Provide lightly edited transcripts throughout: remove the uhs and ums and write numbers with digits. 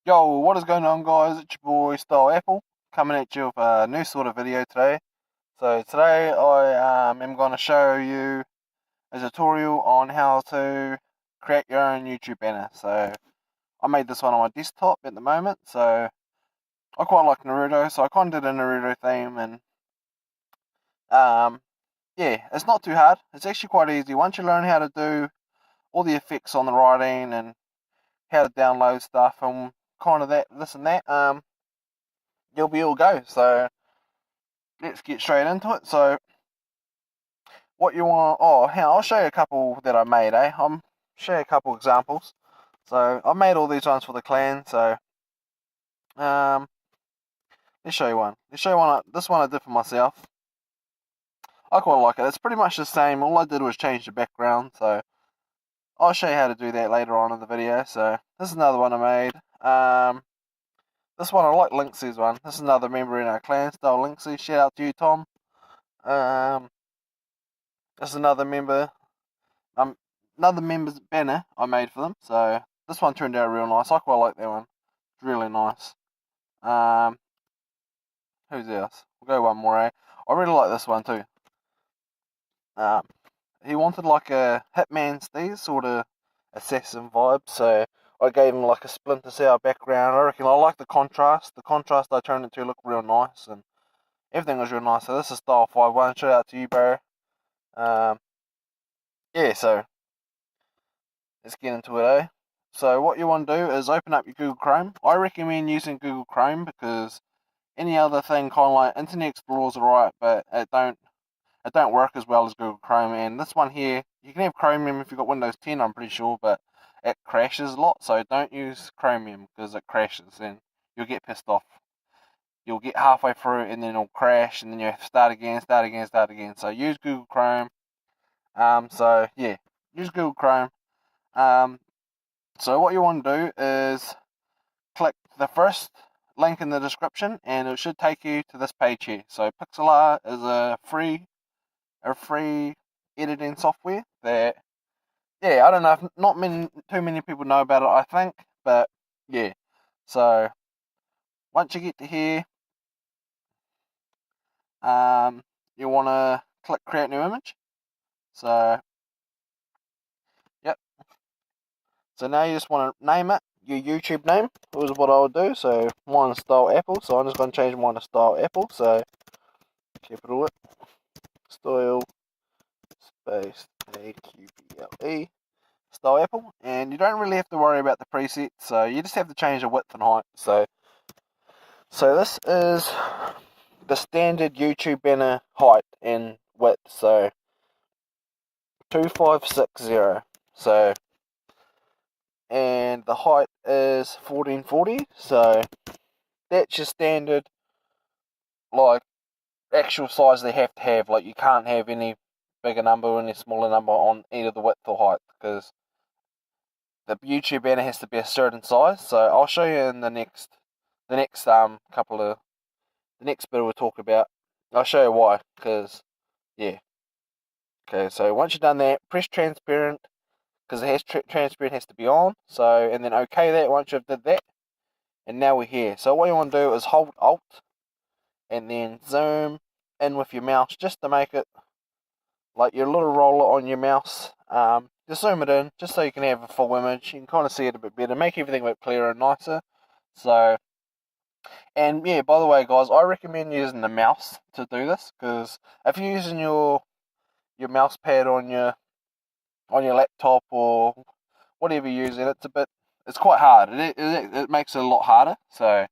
Yo, what is going on, guys? It's your boy Style Apple coming at you with a new sort of video today. So today I am going to show you a tutorial on how to create your own YouTube banner. So I made this one on my desktop at the moment. So I quite like Naruto, so I kind of did a Naruto theme, and yeah, it's not too hard. It's actually quite easy once you learn how to do all the effects on the writing and how to download stuff and kind of this and that. You'll be all go. So let's get straight into it. So what you want? I'll show you a couple that I made. I'll show you a couple examples. So I made all these ones for the clan. So let's show you one. This one I did for myself. I quite like it. It's pretty much the same. All I did was change the background. So I'll show you how to do that later on in the video. So this is another one I made. This one I like Lynx's one. This is another member in our clan, Style Lynxy. Shout out to you, Tom. This is another member's banner I made for them. So this one turned out real nice. I quite like that one. It's really nice. Who's else? We'll go one more. I really like this one too. He wanted like a Hitman Steve sort of assassin vibe, so I gave him like a Splinter Cell background. I reckon I like the contrast. The contrast I turned it to looked real nice, and everything was real nice. So this is Style 51. Shout out to you, bro. Yeah, so let's get into it, So what you want to do is open up your Google Chrome. I recommend using Google Chrome because any other thing, kind of like Internet Explorer's alright, but it don't work as well as Google Chrome. And this one here, you can have Chromium if you've got Windows 10, I'm pretty sure, but it crashes a lot. So don't use Chromium because it crashes and you'll get pissed off. You'll get halfway through and then it'll crash, and then you have to start again. So use Google Chrome. So yeah, use Google Chrome. So what you want to do is click the first link in the description, and it should take you to this page here. So Pixlr is a free editing software that, yeah, I don't know if too many people know about it, I think, but yeah. So once you get to here, you want to click create new image. So yep. So now you just want to name it your YouTube name. Was what I would do. So mine is Style Apple. So I'm just going to change mine to Style Apple. So capital it, Style space AQBLE, Style Apple, and you don't really have to worry about the presets. So you just have to change the width and height. So this is the standard YouTube banner height and width. So 2560. So and the height is 1440. So that's your standard, like, actual size they have to have. Like, you can't have any bigger number or any smaller number on either the width or height, because the YouTube banner has to be a certain size. So I'll show you in the next bit we'll talk about. I'll show you why, because yeah. Okay, so once you've done that, press transparent, because it has transparent has to be on. So, and then okay that once you've did that, and now we're here. So what you want to do is hold Alt and then zoom in with your mouse just to make it like your little roller on your mouse. Just zoom it in just so you can have a full image. You can kind of see it a bit better, make everything a bit clearer and nicer. So, and yeah, by the way, guys, I recommend using the mouse to do this, because if you're using your mouse pad on your laptop or whatever you're using, it's quite hard. It makes it a lot harder. So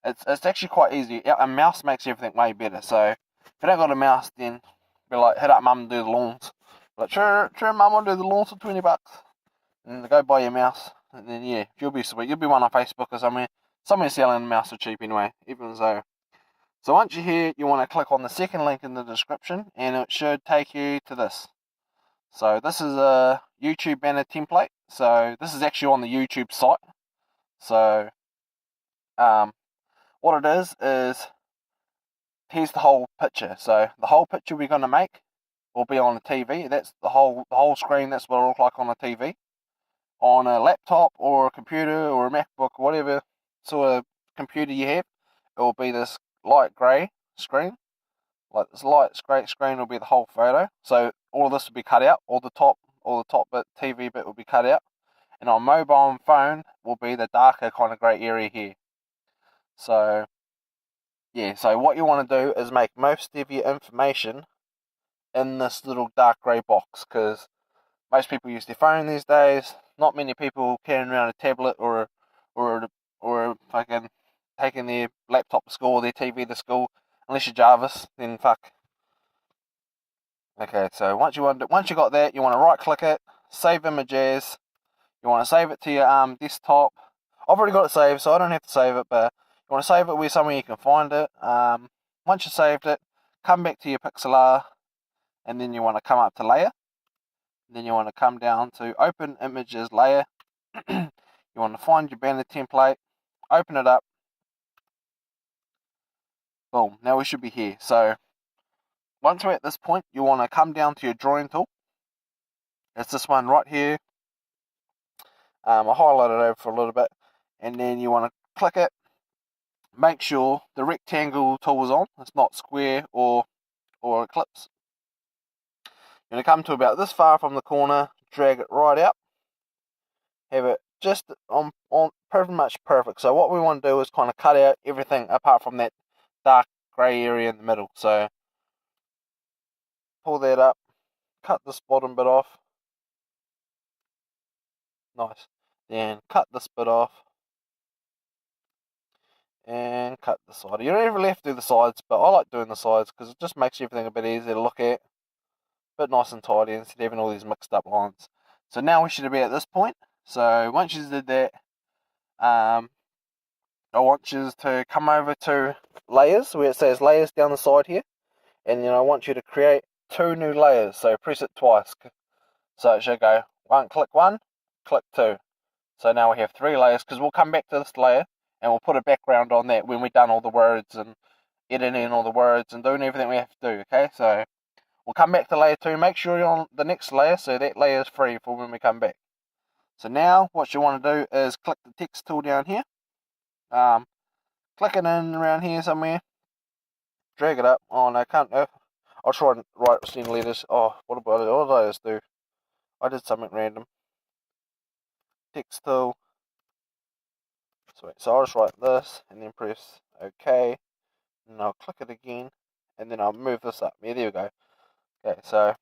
it's actually quite easy. A mouse makes everything way better. So if you don't got a mouse, then be like, hit up mum and do the lawns. Like, sure, mum, I'll do the lawns for $20. And go buy your mouse. And then yeah, you'll be sweet. You'll be one on Facebook or somewhere. Somewhere selling a mouse for cheap anyway. Even so. So once you're here, you want to click on the second link in the description, and it should take you to this. So this is a YouTube banner template. So this is actually on the YouTube site. So what it is here's the whole picture. So the whole picture we're going to make will be on a TV. That's the whole screen. That's what it'll look like on a TV, on a laptop or a computer or a MacBook, whatever sort of computer you have, it will be this light grey screen. Like this light grey screen will be the whole photo. So all of this will be cut out. All the top bit, TV bit will be cut out. And on mobile and phone will be the darker kind of grey area here. So yeah, so what you want to do is make most of your information in this little dark grey box, because most people use their phone these days. Not many people carrying around a tablet or fucking taking their laptop to school or their TV to school. Unless you're Jarvis, then fuck. Okay, so once you got that, you want to right click it, save image as. You want to save it to your desktop. I've already got it saved, so I don't have to save it, but you want to save it where somewhere you can find it. Once you saved it, come back to your pixel, and then you want to come up to layer. Then you want to come down to open images layer. You want to find your banner template, open it up. Boom, now we should be here. So once we're at this point, you want to come down to your drawing tool. It's this one right here. I'll highlight it over for a little bit, and then you want to click it. Make sure the rectangle tool is on. It's not square or ellipse. You're going to come to about this far from the corner, drag it right out. Have it just on pretty much perfect. So what we want to do is kind of cut out everything apart from that dark grey area in the middle. So pull that up, cut this bottom bit off. Nice. Then cut this bit off. And cut the side. You don't even have to do the sides, but I like doing the sides because it just makes everything a bit easier to look at. A bit nice and tidy instead of having all these mixed up lines. So now we should be at this point. So once you did that, I want you to come over to layers, where it says layers down the side here. And then I want you to create 2 new layers. So press it twice. So it should go click 1, click 2. So now we have 3 layers, because we'll come back to this layer and we'll put a background on that when we've done all the words and editing all the words and doing everything we have to do, okay? So we'll come back to layer 2. Make sure you're on the next layer so that layer is free for when we come back. So now what you want to do is click the text tool down here. Click it in around here somewhere. Drag it up. Oh no, can't. I'll try and write 10 letters. Oh, what did I just do? I did something random. Text tool. Sweet. So I'll just write this and then press OK. And I'll click it again. And then I'll move this up. Yeah, there we go. Okay, so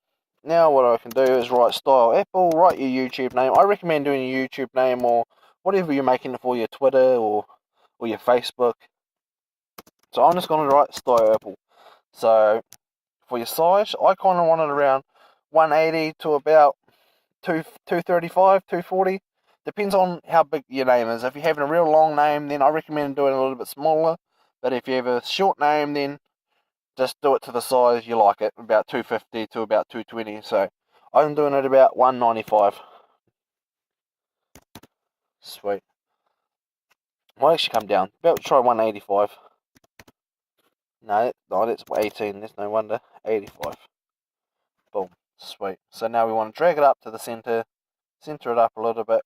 now what I can do is write style Apple, write your YouTube name. I recommend doing your YouTube name or whatever you're making it for, your Twitter or your Facebook. So I'm just going to write style Apple. So for your size, I kind of want it around 180 to about 235, 240. Depends on how big your name is. If you're having a real long name, then I recommend doing it a little bit smaller. But if you have a short name, then just do it to the size you like it, about 250 to about 220. So I'm doing it about 195. Sweet. Might actually come down. About try 185. No, that's 18. There's no wonder. 85. Boom. Sweet. So now we want to drag it up to the center it up a little bit.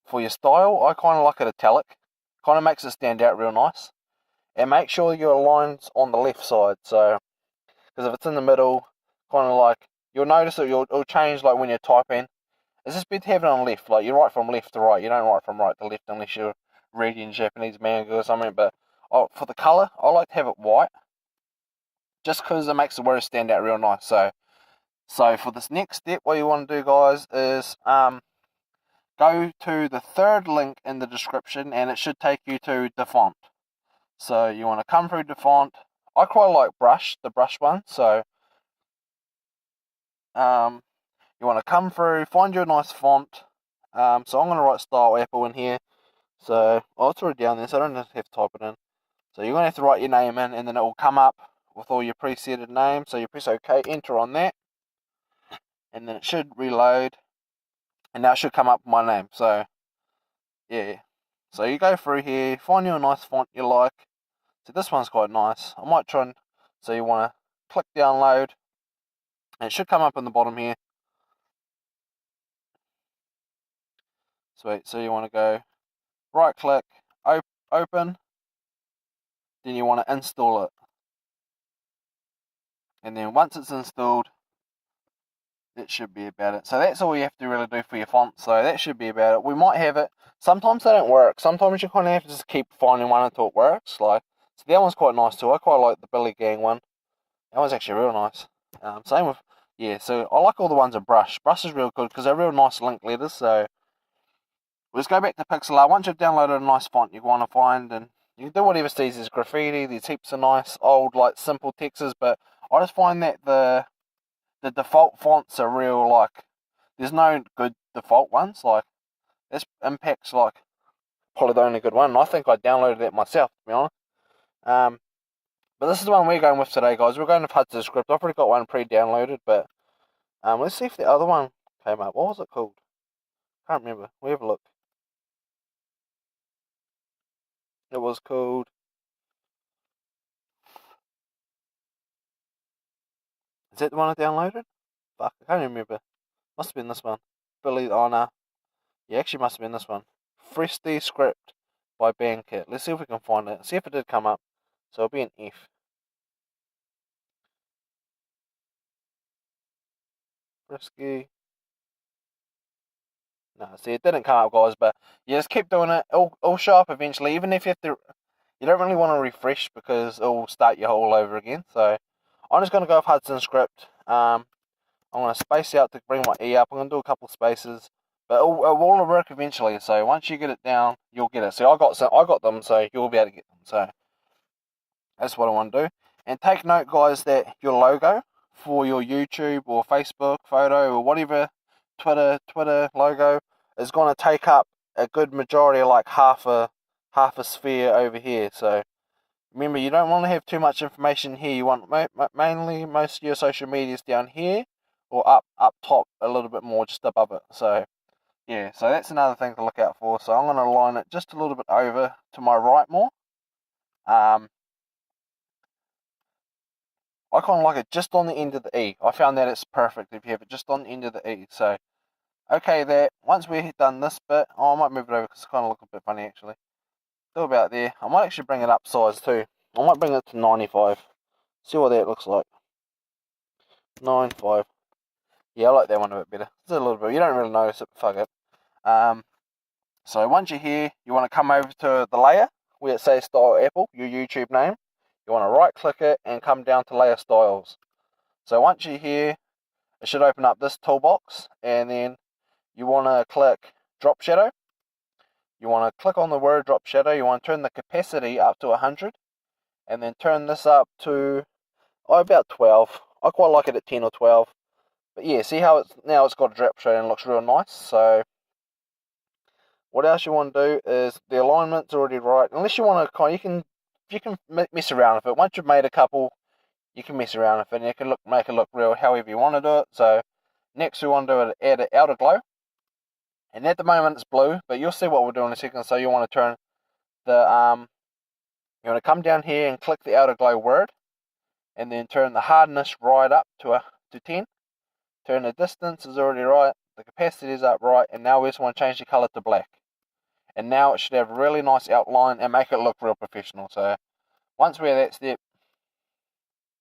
For your style, I kind of like it italic. Kind of makes it stand out real nice. And make sure your line's on the left side. So, because if it's in the middle, kind of like, you'll notice it'll change like when you're typing. It's just better to have it on left. Like, you write from left to right. You don't write from right to left unless you're reading Japanese manga or something. But for the colour, I like to have it white. Just because it makes the words stand out real nice. So for this next step, what you want to do, guys, is go to the 3rd link in the description, and it should take you to the font. So you want to come through the font. I quite like the brush one. So you want to come through, find your nice font. So I'm going to write style Apple in here. So it's already down there, so I don't have to type it in. So you're going to have to write your name in, and then it will come up with all your presetted names. So you press OK, enter on that, and then it should reload, and now it should come up with my name. So yeah, so you go through here, find you a nice font you like. So this one's quite nice. I might try and, so you want to click download, and it should come up in the bottom here. Sweet. So you want to go right click, open, then you want to install it. And then once it's installed, that should be about it. So that's all you have to really do for your font. So that should be about it. We might have it. Sometimes they don't work. Sometimes you kind of have to just keep finding one until it works. So that one's quite nice too. I quite like the Billy Gang one. That one's actually real nice. Same with, so I like all the ones in Brush. Brush is real good because they're real nice link letters. So let's go back to pixel art. Once you've downloaded a nice font you want to find, and you can do whatever sees. There's graffiti, there's heaps of nice old simple texts, but I just find that the default fonts are real there's no good default ones. This Impact's probably the only good one. And I think I downloaded that myself, to be honest. But this is the one we're going with today, guys. We're going with Hudson Script. I've already got one pre-downloaded, but let's see if the other one came up. What was it called? Can't remember. We have a look. It was called... Is that the one I downloaded? Fuck, I can't remember. Must have been this one. Billy, oh no. Yeah, actually must have been this one. Fristy Script by Bandkit. Let's see if we can find it. See if it did come up. So it'll be an F. Frisky. No, see, it didn't come up, guys, but you just keep doing it. It'll show up eventually, even if you have to. You don't really want to refresh because it'll start you all over again. So I'm just going to go with Hudson Script. I'm going to space out to bring my E up. I'm going to do a couple of spaces, but it will work eventually. So once you get it down, you'll get it. So I got them, so you'll be able to get them. So that's what I want to do. And take note, guys, that your logo for your YouTube or Facebook photo or whatever Twitter logo is going to take up a good majority, like half a sphere over here. So remember, you don't want to have too much information here. You want mainly most of your social medias down here or up top a little bit more, just above it. So yeah, so that's another thing to look out for. So I'm going to align it just a little bit over to my right more. I kind of like it just on the end of the E. I found that it's perfect if you have it just on the end of the E. So, okay, there. Once we've done this bit, I might move it over because it's kind of looking a bit funny actually. Do about there. I might actually bring it up size too. I might bring it to 95. See what that looks like. 95. Yeah, I like that one a bit better. It's a little bit. You don't really notice it, but fuck it. So once you're here, you want to come over to the layer where it says Style Apple, your YouTube name. You want to right click it and come down to layer styles. So once you're here, it should open up this toolbox, and then you want to click drop shadow. You want to click on the word drop shadow. You want to turn the capacity up to 100, and then turn this up to about 12. I quite like it at 10 or 12. But yeah, see how it's got a drop shadow and looks real nice. So what else you want to do is the alignment's already right. Unless you want to you can mess around with it. Once you've made a couple, you can mess around with it, and you can make it look real however you want to do it. So next we want to do it, add an outer glow. And at the moment it's blue, but you'll see what we'll do in a second. So you want to turn the you want to come down here and click the outer glow word, and then turn the hardness right up to 10. Turn the distance is already right, the capacity is up right, and now we just want to change the color to black. And now it should have a really nice outline and make it look real professional. So once we're at that step,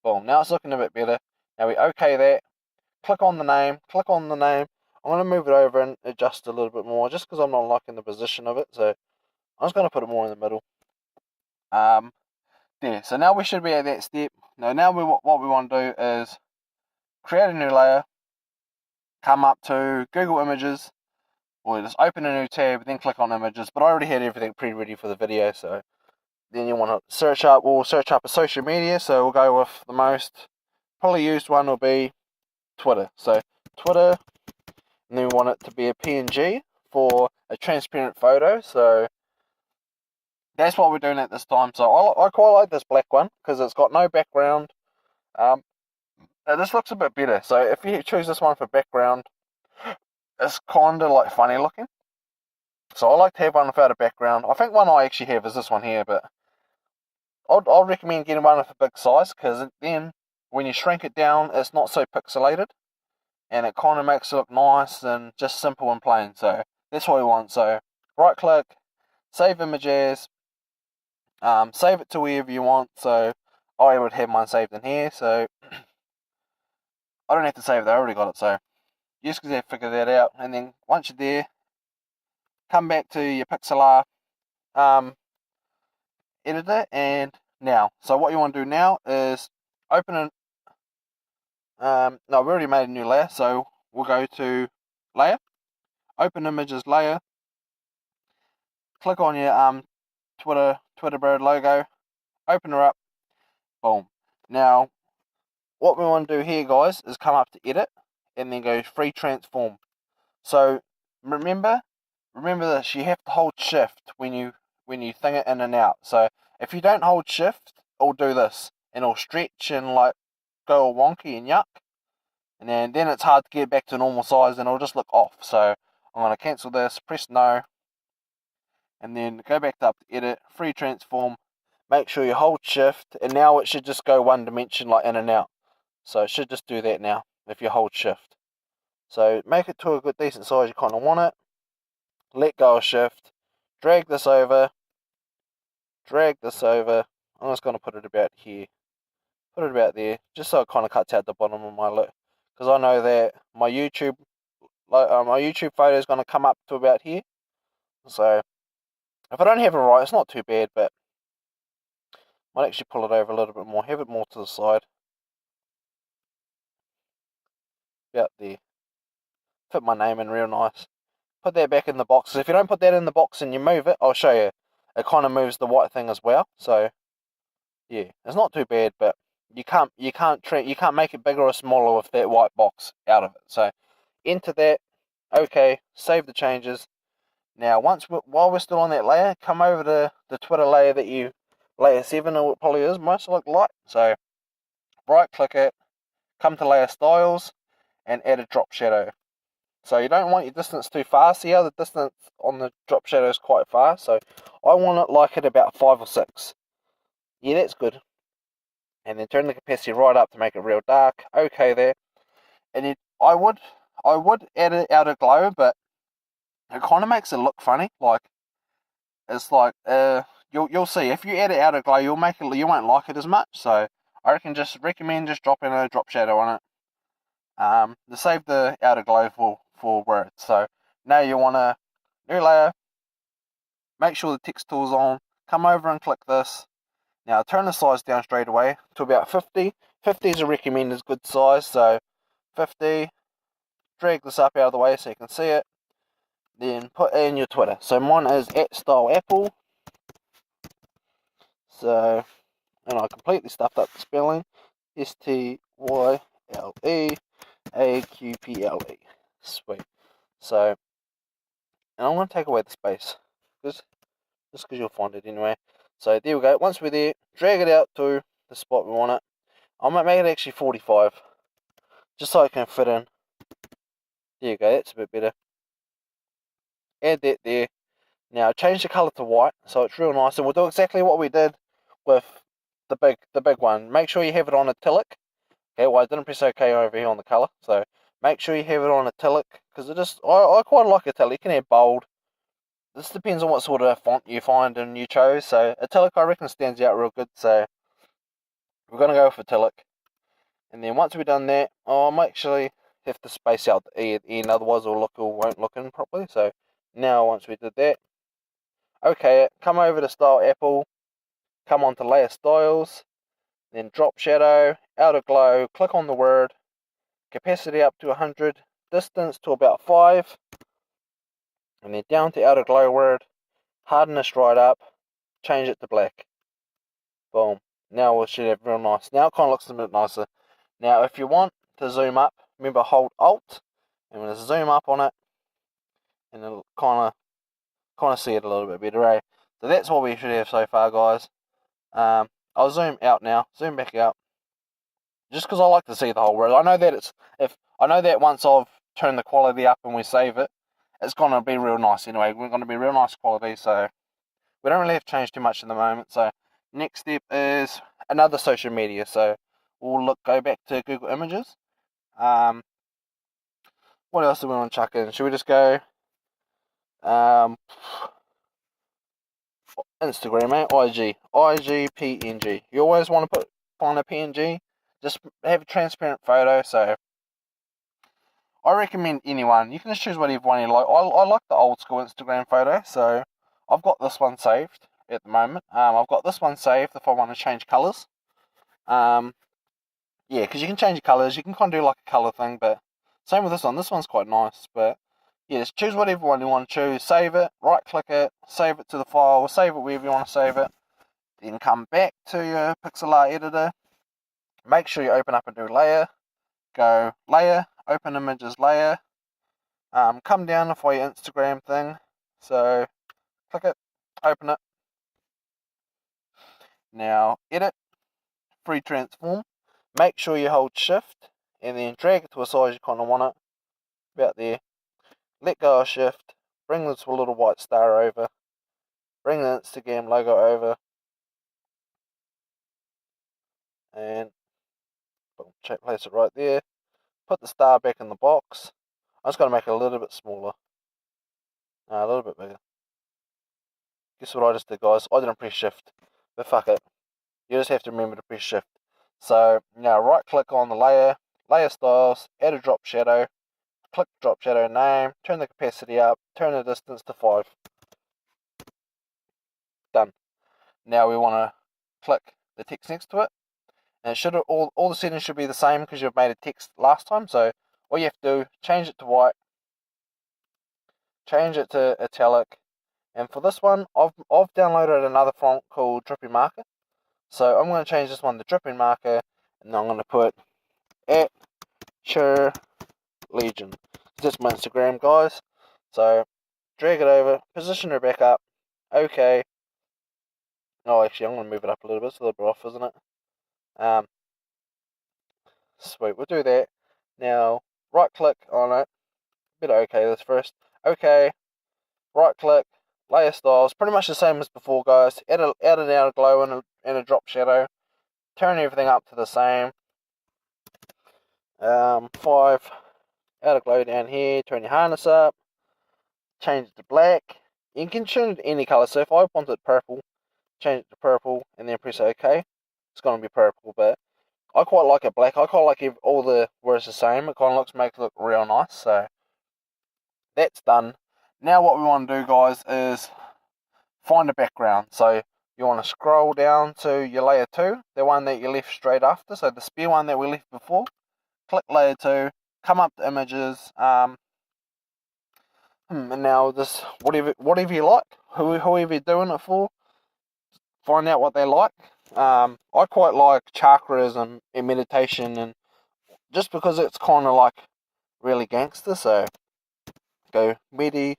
boom, now it's looking a bit better. Now we OK that, click on the name. I'm going to move it over and adjust a little bit more just because I'm not liking the position of it. So I'm just going to put it more in the middle. There, so now we should be at that step. Now what we want to do is create a new layer, come up to Google Images, or just open a new tab, then click on Images. But I already had everything pre-ready for the video, so then you want to search up a social media. So we'll go with the most probably used one will be Twitter. So Twitter, and then we want it to be a PNG for a transparent photo. So that's what we're doing at this time. So I quite like this black one because it's got no background. This looks a bit better. So if you choose this one for background, it's kind of like funny looking. So I like to have one without a background. I think one I actually have is this one here, but I'll recommend getting one with a big size because then when you shrink it down, it's not so pixelated, and it kind of makes it look nice and just simple and plain. So that's what we want. So right click, save image as, save it to wherever you want. So I would have mine saved in here, so I don't have to save it, I already got it. So you just have to figure that out, and then once you're there, come back to your pixel art editor, and now, so what you want to do now is open an, no, we already made a new layer, so we'll go to layer, open images layer, click on your Twitter bird logo, open her up, boom. Now, what we want to do here, guys, is come up to edit, and then go free transform. So remember this, you have to hold shift when you thing it in and out. So if you don't hold shift, it'll do this, and it'll stretch and like go all wonky and yuck, and then it's hard to get back to normal size, and it'll just look off. So I'm going to cancel this, press no, and then go back up to edit, free transform, make sure you hold shift, and now it should just go one dimension like in and out. So it should just do that now if you hold shift. So make it to a good decent size you kind of want it, let go of shift, drag this over, I'm just going to put it about here, put it about there, just so it kind of cuts out the bottom of my look, because I know that my YouTube photo is going to come up to about here. So if I don't have it right, it's not too bad, but I might actually pull it over a little bit more, have it more to the side, about there, fit my name in real nice, put that back in the box. If you don't put that in the box and you move it, I'll show you, it kind of moves the white thing as well. So yeah, it's not too bad, but you can't make it bigger or smaller with that white box out of it. So enter that, okay, save the changes. Now while we're still on that layer, come over to the Twitter layer layer 7, or it probably is most like. So right click it, come to layer styles, and add a drop shadow. So you don't want your distance too far. See how the distance on the drop shadow is quite far? So I want it like at about 5 or 6. Yeah, that's good. And then turn the opacity right up to make it real dark. Okay there. And then I would add it outer glow, but it kind of makes it look funny. Like it's like you'll see if you add it outer glow, you won't like it as much. So I recommend just dropping a drop shadow on it. To save the outer glow for words. So now you want a new layer. Make sure the text tool's on. Come over and click this. Now turn the size down straight away to about 50. 50 is a recommended good size, so 50. Drag this up out of the way so you can see it. Then put in your Twitter. So mine is @styleapple. So, and I completely stuffed up the spelling. STYLEAQPLE. Sweet. So, and I'm going to take away the space, just because you'll find it anyway. So there we go. Once we're there, drag it out to the spot we want it. I might make it actually 45, just so I can fit in. There you go, that's a bit better. Add that there. Now change the colour to white, so it's real nice, and we'll do exactly what we did with the big one. Make sure you have it on italic. Okay, well I didn't press OK over here on the colour, so make sure you have it on italic, because I quite like italic. You can have bold. This depends on what sort of font you find and you chose. So italic I reckon stands out real good, so we're going to go with italic. And then once we've done that, I might actually have to space out the E at the end, otherwise it won't look in properly. So now once we did that, okay, come over to Style Apple, come on to Layer Styles, then Drop Shadow, Outer Glow, click on the word, Capacity up to 100, Distance to about 5, and then down to Outer Glow word, Hardness right up, change it to black. Boom. Now we should have real nice. Now it kind of looks a bit nicer. Now if you want to zoom up, remember hold Alt, and we're going to zoom up on it, and it'll kind of see it a little bit better, eh? So that's what we should have so far, guys. I'll zoom out now, zoom back out, just because I like to see the whole world. I know that once I've turned the quality up and we save it, it's gonna be real nice anyway. We're gonna be real nice quality, so we don't really have to change too much in the moment. So next step is another social media. So we'll go back to Google Images. What else do we want to chuck in? Should we just go Instagram, IG, PNG. You always want to find a PNG. Just have a transparent photo. So I recommend anyone. You can just choose whatever one you like. I like the old school Instagram photo, so I've got this one saved at the moment. I've got this one saved if I want to change colours. Yeah, because you can change the colours. You can kind of do like a colour thing, but same with this one. This one's quite nice, but yeah, just choose whatever one you want to choose. Save it, right click it, save it to the file, save it wherever you want to save it. Then come back to your pixel art editor. Make sure you open up a new layer. Go layer, open images layer. Come down for your Instagram thing. So click it, open it. Now edit, free transform. Make sure you hold shift and then drag it to a size you kind of want it. About there. Let go of shift. Bring this little white star over. Bring the Instagram logo over. And place it right there. Put the star back in the box. I'm just going to make it a little bit smaller. No, a little bit bigger. Guess what I just did, guys? I didn't press shift. But fuck it. You just have to remember to press shift. So, now right click on the layer. Layer styles. Add a drop shadow. Click drop shadow name. Turn the opacity up. Turn the distance to 5. Done. Now we want to click the text next to it. And it should all the settings should be the same because you've made a text last time. So all you have to do, change it to white. Change it to italic. And for this one, I've downloaded another font called Dripping Marker. So I'm going to change this one to Dripping Marker, and then I'm going to put at Cheer Legion. That's my Instagram, guys. So drag it over, position her back up. Okay. Oh, actually, I'm going to move it up a little bit. It's a little bit off, isn't it? Sweet, we'll do that. Now, right click on it. Bit of okay this first. Okay. Right click. Layer styles, pretty much the same as before, guys. Add an outer glow and a drop shadow. Turn everything up to the same. 5 outer glow down here. Turn your harness up. Change it to black. You can change it to any color. So if I want it purple, change it to purple, and then press OK. It's going to be purple, but I quite like it black. I quite like all the where it's the same. It kind of makes it look real nice. So that's done. Now what we want to do, guys, is find a background. So you want to scroll down to your layer 2, the one that you left straight after, so the spare one that we left before. Click layer 2, come up to images, and now this, whatever you like, whoever you're doing it for, find out what they like. I quite like chakras and meditation, and just because it's kind of like really gangster, so go medi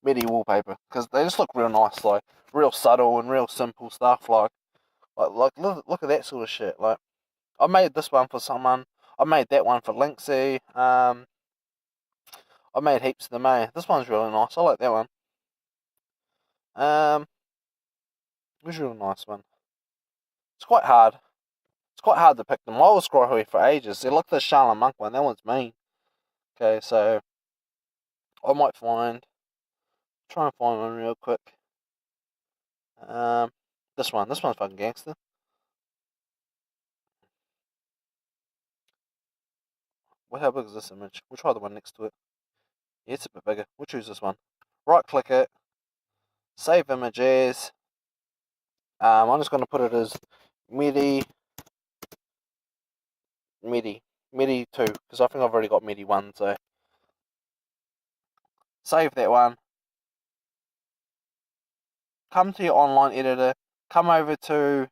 wallpaper, because they just look real nice, like real subtle and real simple stuff, like look at that sort of shit. Like I made this one for someone, I made that one for Linksy, I made heaps of them. This one's really nice, I like that one. It was a real nice one. It's quite hard to pick them. I was scrolling for ages. See, look at the Charlotte Monk one, that one's mean. Okay, so I might try and find one real quick. This one's fucking gangster. How big is this image? We'll try the one next to it. Yeah, it's a bit bigger. We'll choose this one. Right click it. Save image as. I'm just going to put it as MIDI 2, because I think I've already got MIDI 1, so save that one. Come to your online editor. Come over to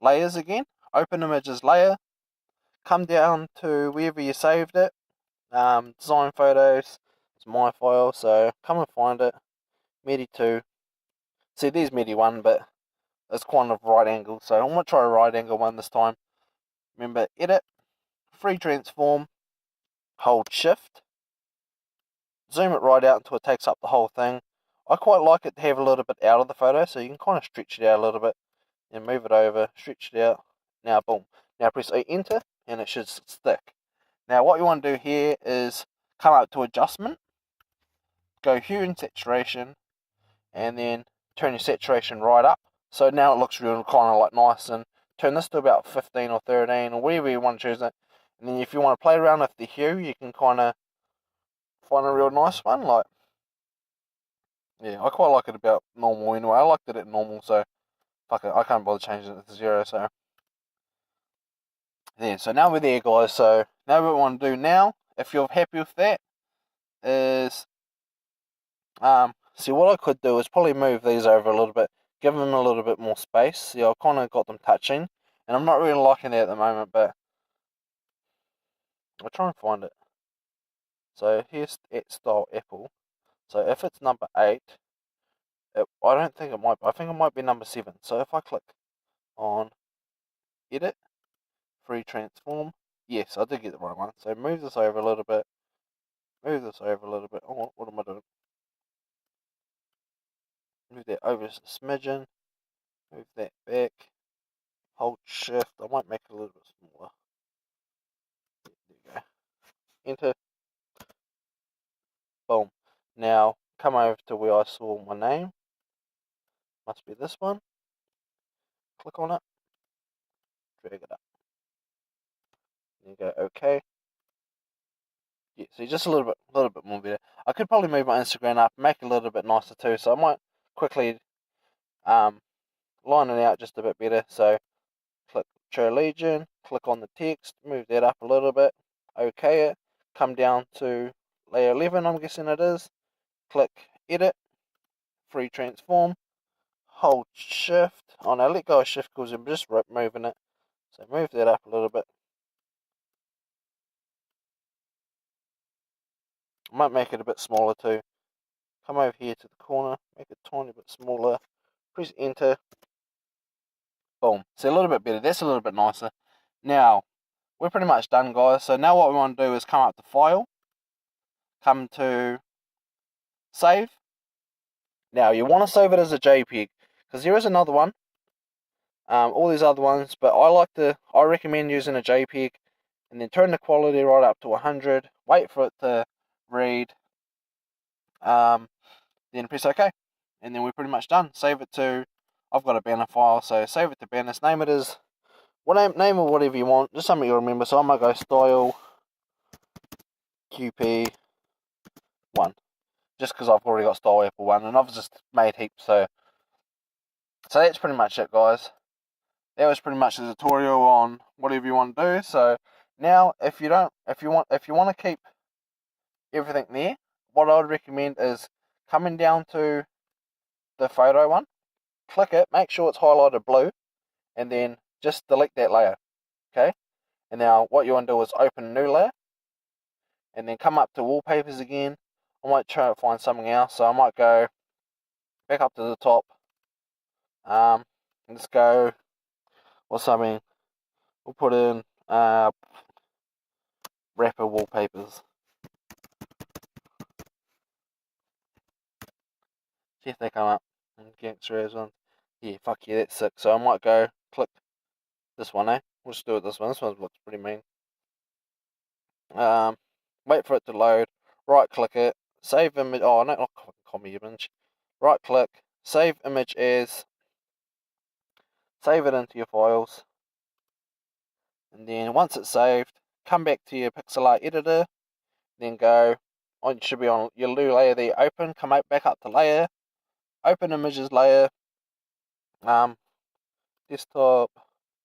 layers again. Open images layer. Come down to wherever you saved it. Design photos. It's my file, so come and find it. MIDI 2. See, there's MIDI 1, but it's kind of right angle, so I'm going to try a right angle one this time. Remember, edit, free transform, hold shift, zoom it right out until it takes up the whole thing. I quite like it to have a little bit out of the photo, so you can kind of stretch it out a little bit, and move it over, stretch it out. Now, boom. Now press enter, and it should stick. Now, what you want to do here is come up to adjustment, go hue and saturation, and then turn your saturation right up. So now it looks real kind of like nice, and turn this to about 15 or 13 or whatever you want to choose it. And then if you want to play around with the hue, you can kind of find a real nice one. Like, yeah, I quite like it about normal anyway. I liked it at normal, so fuck it, I can't bother changing it to 0. So yeah, so now we're there, guys. So now what we want to do now, if you're happy with that, is see, what I could do is probably move these over a little bit, give them a little bit more space. See, I've kind of got them touching, and I'm not really liking that at the moment, but I'll try and find it. So here's at style apple. So if it's number 8, I don't think it might be. I think it might be number 7. So if I click on edit, free transform, yes, I did get the right one. So move this over a little bit, move this over a little bit. Oh, what am I doing? Move that over just a smidgen, move that back, hold shift. I might make it a little bit smaller. There you go. Enter. Boom. Now come over to where I saw my name. Must be this one. Click on it. Drag it up. Then you go OK. Yeah, see, just a little bit more better. I could probably move my Instagram up, make it a little bit nicer too. So I might quickly line it out just a bit better. So click True Legion, click on the text, move that up a little bit, OK it, come down to layer 11, I'm guessing it is, click edit, free transform, hold shift. Oh no, let go of shift because I'm just moving it. So move that up a little bit. I might make it a bit smaller too. Come over here to the corner, make it a tiny bit smaller, press enter. Boom. See, a little bit better. That's a little bit nicer. Now, we're pretty much done, guys. So now what we want to do is come up to File, come to Save. Now, you want to save it as a JPEG, because there is another one, all these other ones, but I recommend using a JPEG, and then turn the quality right up to 100, wait for it to read, then press OK, and then we're pretty much done. Save it to, I've got a banner file, so save it to banners, name it as, name or whatever you want, just something you'll remember. So I might go style QP1, just because I've already got style Apple 1, and I've just made heaps. So that's pretty much it, guys. That was pretty much the tutorial on whatever you want to do. So now, if you want to keep everything there, what I would recommend is coming down to the photo one, click it, make sure it's highlighted blue, and then just delete that layer. Okay. And now what you want to do is open a new layer, and then come up to wallpapers again. I might try to find something else, so I might go back up to the top. Let's go, what's something? We'll put in wrapper wallpapers. See if they come up. And gangster as one. Yeah, fuck yeah, that's sick. So I might go click this one, We'll just do it this one. This one looks pretty mean. Wait for it to load. Right click it. Save image. Oh, no, not copy image. Right click. Save image as. Save it into your files. And then once it's saved, come back to your pixel art editor. Then go. On should be on your new layer there. Open. Come back up to layer. Open images layer. Desktop.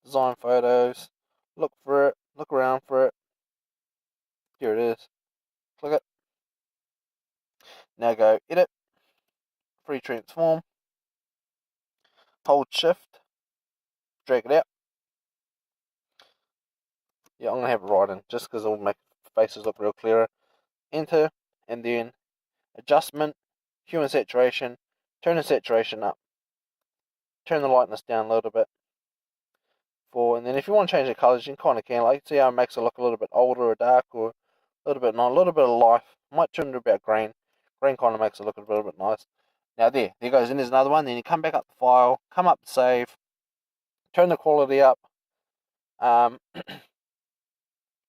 Design photos. Look for it. Look around for it. Here it is. Click it. Now go edit. Free transform. Hold shift. Drag it out. Yeah, I'm going to have it right in just because it'll make faces look real clearer. Enter, and then adjustment, hue and saturation, turn the saturation up, turn the lightness down a little bit. And then if you want to change the colors, you kind of can. Like, see how it makes it look a little bit older or dark, or a little bit not, a little bit of life. Might turn it about green. Green kind of makes it look a little bit nice. Now there goes. And there's another one. Then you come back up the file, come up to save, turn the quality up.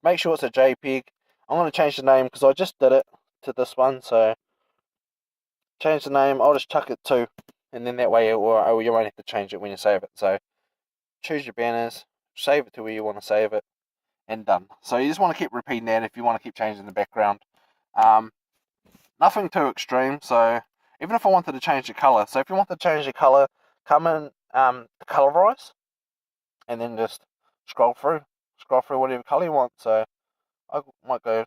Make sure it's a JPEG. I'm going to change the name because I just did it to this one. So change the name. I'll just chuck it to and then that way you won't have to change it when you save it. So choose your banners, save it to where you want to save it, and done. So you just want to keep repeating that if you want to keep changing the background. Nothing too extreme. So even if I wanted to change the color, so if you want to change the color, come in colorize, and then just scroll through whatever color you want. So I might go,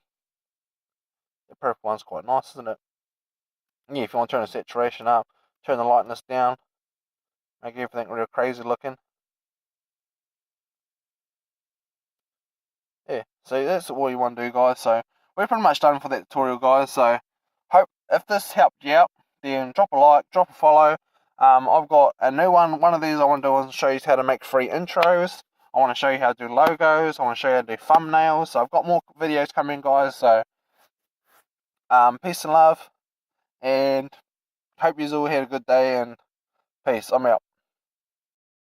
the purple one's quite nice, isn't it? Yeah, if you want to turn the saturation up, turn the lightness down, make everything real crazy looking. Yeah, so that's all you want to do, guys. So we're pretty much done for that tutorial, guys. So hope if this helped you out, then drop a like, drop a follow. I've got a new one of these I want to do is show you how to make free intros. I want to show you how to do logos. I want to show you how to do thumbnails. So I've got more videos coming, guys. So peace and love, and hope you all had a good day, and peace. I'm out.